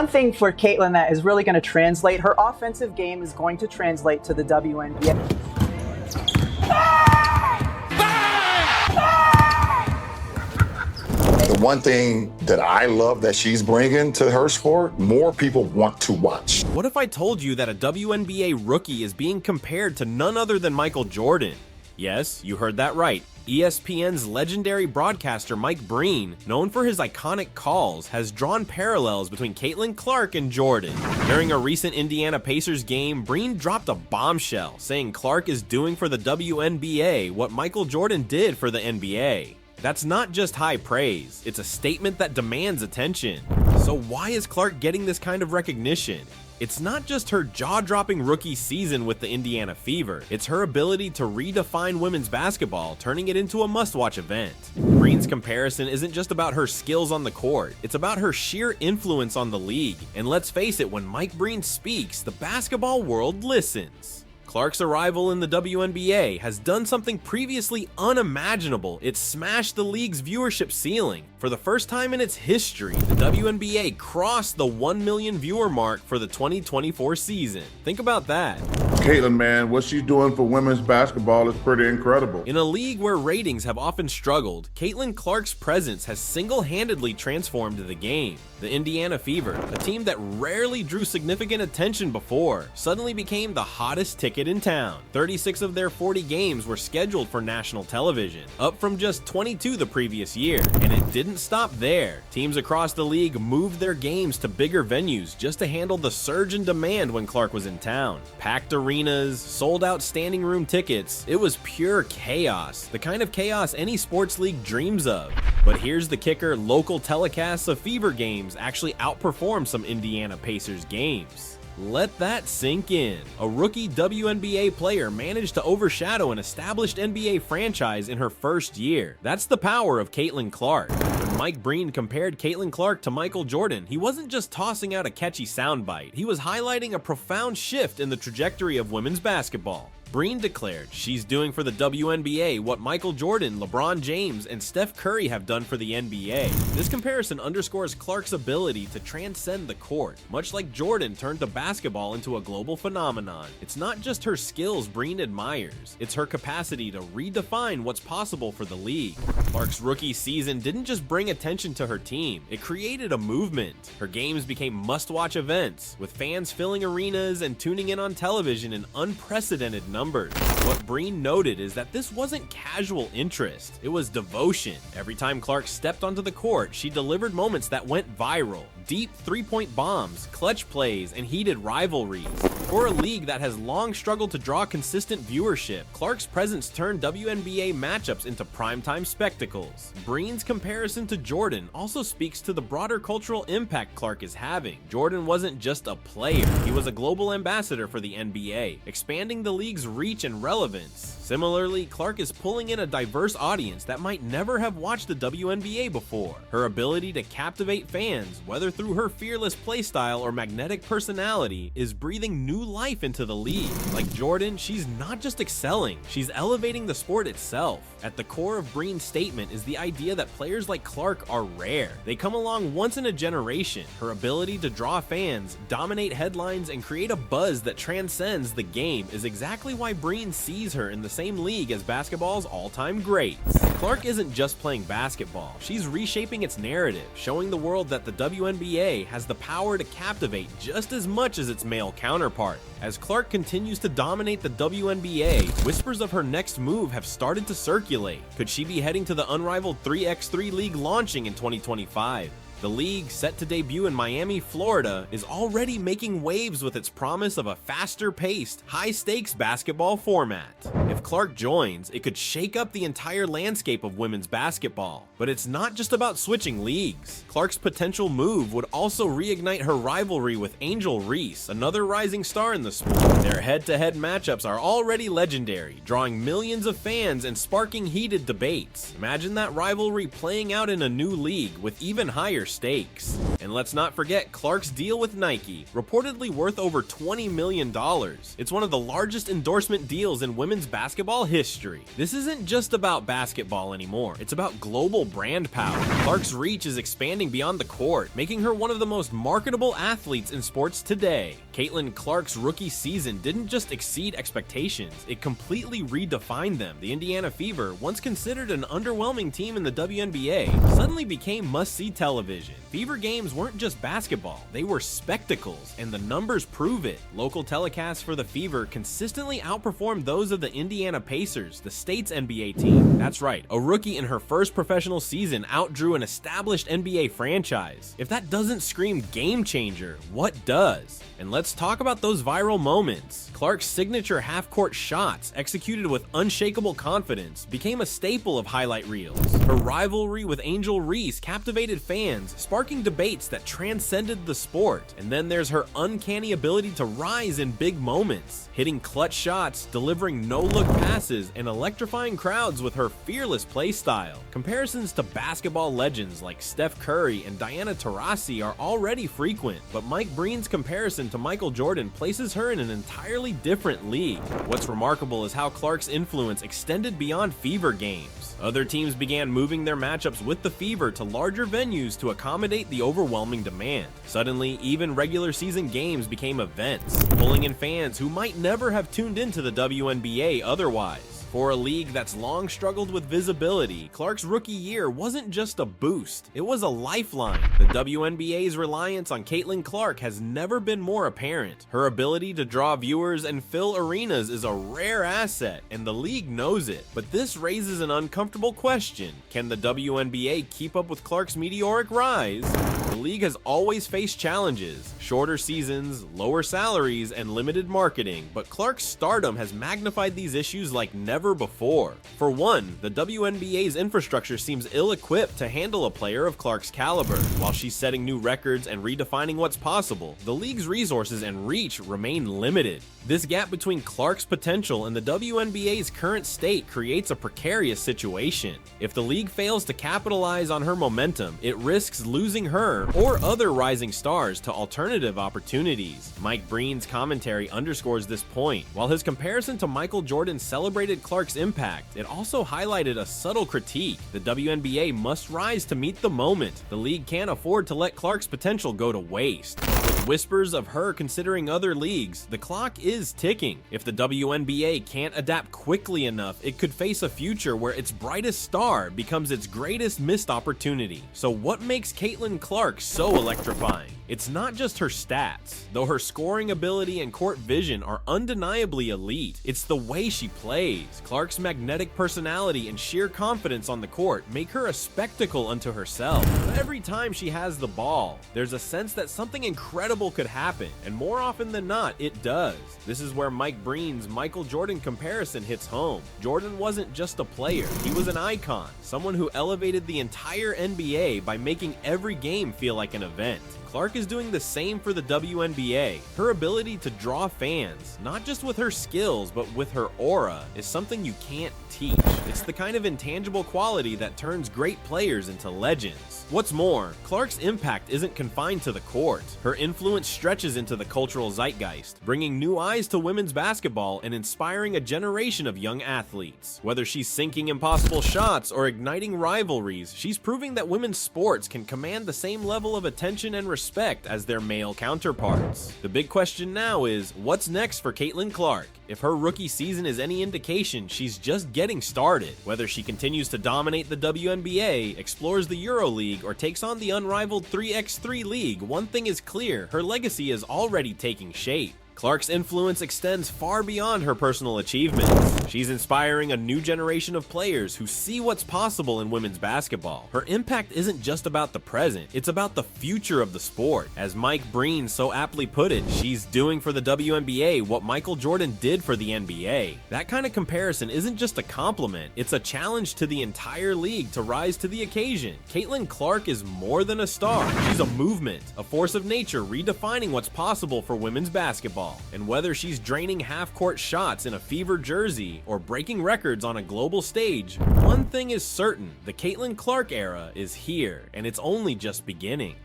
One thing for Caitlin that is really going to translate, her offensive game is going to translate to the WNBA. The one thing that I love that she's bringing to her sport, more people want to watch. What if I told you that a WNBA rookie is being compared to none other than Michael Jordan? Yes, you heard that right. ESPN's legendary broadcaster Mike Breen, known for his iconic calls, has drawn parallels between Caitlin Clark and Jordan. During a recent Indiana Pacers game, Breen dropped a bombshell, saying Clark is doing for the WNBA what Michael Jordan did for the NBA. That's not just high praise, it's a statement that demands attention. So why is Clark getting this kind of recognition? It's not just her jaw-dropping rookie season with the Indiana Fever, it's her ability to redefine women's basketball, turning it into a must-watch event. Breen's comparison isn't just about her skills on the court, it's about her sheer influence on the league. And let's face it, when Mike Breen speaks, the basketball world listens. Clark's arrival in the WNBA has done something previously unimaginable. It smashed the league's viewership ceiling. For the first time in its history, the WNBA crossed the 1 million viewer mark for the 2024 season. Think about that. Caitlin, man, what she's doing for women's basketball is pretty incredible. In a league where ratings have often struggled, Caitlin Clark's presence has single-handedly transformed the game. The Indiana Fever, a team that rarely drew significant attention before, suddenly became the hottest ticket in town. 36 of their 40 games were scheduled for national television, up from just 22 the previous year. And it didn't stop there. Teams across the league moved their games to bigger venues just to handle the surge in demand when Clark was in town. Packed arenas, sold out standing room tickets, it was pure chaos, the kind of chaos any sports league dreams of. But here's the kicker, local telecasts of Fever games actually outperformed some Indiana Pacers games. Let that sink in. A rookie WNBA player managed to overshadow an established NBA franchise in her first year. That's the power of Caitlin Clark. When Mike Breen compared Caitlin Clark to Michael Jordan, he wasn't just tossing out a catchy soundbite, he was highlighting a profound shift in the trajectory of women's basketball. Breen declared she's doing for the WNBA what Michael Jordan, LeBron James, and Steph Curry have done for the NBA. This comparison underscores Clark's ability to transcend the court. Much like Jordan turned the basketball into a global phenomenon, it's not just her skills Breen admires, it's her capacity to redefine what's possible for the league. Clark's rookie season didn't just bring attention to her team, it created a movement. Her games became must-watch events, with fans filling arenas and tuning in on television in unprecedented numbers. What Breen noted is that this wasn't casual interest, it was devotion. Every time Clark stepped onto the court, she delivered moments that went viral. Deep three-point bombs, clutch plays, and heated rivalries. For a league that has long struggled to draw consistent viewership, Clark's presence turned WNBA matchups into primetime spectacles. Breen's comparison to Jordan also speaks to the broader cultural impact Clark is having. Jordan wasn't just a player, he was a global ambassador for the NBA, expanding the league's reach and relevance. Similarly, Clark is pulling in a diverse audience that might never have watched the WNBA before. Her ability to captivate fans, whether through her fearless playstyle or magnetic personality, is breathing new life into the league. Like Jordan, she's not just excelling, she's elevating the sport itself. At the core of Breen's statement is the idea that players like Clark are rare. They come along once in a generation. Her ability to draw fans, dominate headlines, and create a buzz that transcends the game is exactly why Breen sees her in the same league as basketball's all-time greats. Clark isn't just playing basketball, she's reshaping its narrative, showing the world that the WNBA has the power to captivate just as much as its male counterpart. As Clark continues to dominate the WNBA, whispers of her next move have started to circulate. Could she be heading to the unrivaled 3x3 league launching in 2025? The league, set to debut in Miami, Florida, is already making waves with its promise of a faster-paced, high-stakes basketball format. If Clark joins, it could shake up the entire landscape of women's basketball. But it's not just about switching leagues. Clark's potential move would also reignite her rivalry with Angel Reese, another rising star in the sport. Their head-to-head matchups are already legendary, drawing millions of fans and sparking heated debates. Imagine that rivalry playing out in a new league with even higher stakes. And let's not forget Clark's deal with Nike, reportedly worth over $20 million. It's one of the largest endorsement deals in women's basketball history. This isn't just about basketball anymore, it's about global brand power. Clark's reach is expanding beyond the court, making her one of the most marketable athletes in sports today. Caitlin Clark's rookie season didn't just exceed expectations, it completely redefined them. The Indiana Fever, once considered an underwhelming team in the WNBA, suddenly became must-see television. Fever games weren't just basketball, they were spectacles, and the numbers prove it. Local telecasts for the Fever consistently outperformed those of the Indiana Pacers, the state's NBA team. That's right, a rookie in her first professional season outdrew an established NBA franchise. If that doesn't scream game changer, what does? And let's talk about those viral moments. Clark's signature half-court shots, executed with unshakable confidence, became a staple of highlight reels. Her rivalry with Angel Reese captivated fans, sparking debates that transcended the sport. And then there's her uncanny ability to rise in big moments, hitting clutch shots, delivering no-look passes, and electrifying crowds with her fearless play style. Comparisons to basketball legends like Steph Curry and Diana Taurasi are already frequent, but Mike Breen's comparison to Michael Jordan places her in an entirely different league. What's remarkable is how Clark's influence extended beyond Fever games. Other teams began moving their matchups with the Fever to larger venues to accommodate the overwhelming demand. Suddenly, even regular season games became events, pulling in fans who might never have tuned into the WNBA otherwise. For a league that's long struggled with visibility, Clark's rookie year wasn't just a boost, it was a lifeline. The WNBA's reliance on Caitlin Clark has never been more apparent. Her ability to draw viewers and fill arenas is a rare asset, and the league knows it. But this raises an uncomfortable question. Can the WNBA keep up with Clark's meteoric rise? The league has always faced challenges, shorter seasons, lower salaries, and limited marketing, but Clark's stardom has magnified these issues like never before. For one, the WNBA's infrastructure seems ill-equipped to handle a player of Clark's caliber. While she's setting new records and redefining what's possible, the league's resources and reach remain limited. This gap between Clark's potential and the WNBA's current state creates a precarious situation. If the league fails to capitalize on her momentum, it risks losing her or other rising stars to alternative opportunities. Mike Breen's commentary underscores this point. While his comparison to Michael Jordan celebrated Clark's impact, it also highlighted a subtle critique. The WNBA must rise to meet the moment. The league can't afford to let Clark's potential go to waste. With whispers of her considering other leagues, the clock is ticking. If the WNBA can't adapt quickly enough, it could face a future where its brightest star becomes its greatest missed opportunity. So what makes Caitlin Clark so electrifying? It's not just her stats. Though her scoring ability and court vision are undeniably elite, it's the way she plays. Clark's magnetic personality and sheer confidence on the court make her a spectacle unto herself. But every time she has the ball, there's a sense that something incredible could happen, and more often than not, it does. This is where Mike Breen's Michael Jordan comparison hits home. Jordan wasn't just a player, he was an icon, someone who elevated the entire NBA by making every game feel like an event. Clark is doing the same for the WNBA. Her ability to draw fans, not just with her skills, but with her aura, is something you can't teach. It's the kind of intangible quality that turns great players into legends. What's more, Clark's impact isn't confined to the court. Her influence stretches into the cultural zeitgeist, bringing new eyes to women's basketball and inspiring a generation of young athletes. Whether she's sinking impossible shots or igniting rivalries, she's proving that women's sports can command the same level of attention and respect as their male counterparts. The big question now is, what's next for Caitlin Clark? If her rookie season is any indication, she's just getting started. Whether she continues to dominate the WNBA, explores the EuroLeague, or takes on the unrivaled 3x3 league, one thing is clear: her legacy is already taking shape. Clark's influence extends far beyond her personal achievements. She's inspiring a new generation of players who see what's possible in women's basketball. Her impact isn't just about the present, it's about the future of the sport. As Mike Breen so aptly put it, she's doing for the WNBA what Michael Jordan did for the NBA. That kind of comparison isn't just a compliment, it's a challenge to the entire league to rise to the occasion. Caitlin Clark is more than a star. She's a movement, a force of nature redefining what's possible for women's basketball. basketball. And whether she's draining half-court shots in a Fever jersey or breaking records on a global stage, one thing is certain: the Caitlin Clark era is here, and it's only just beginning.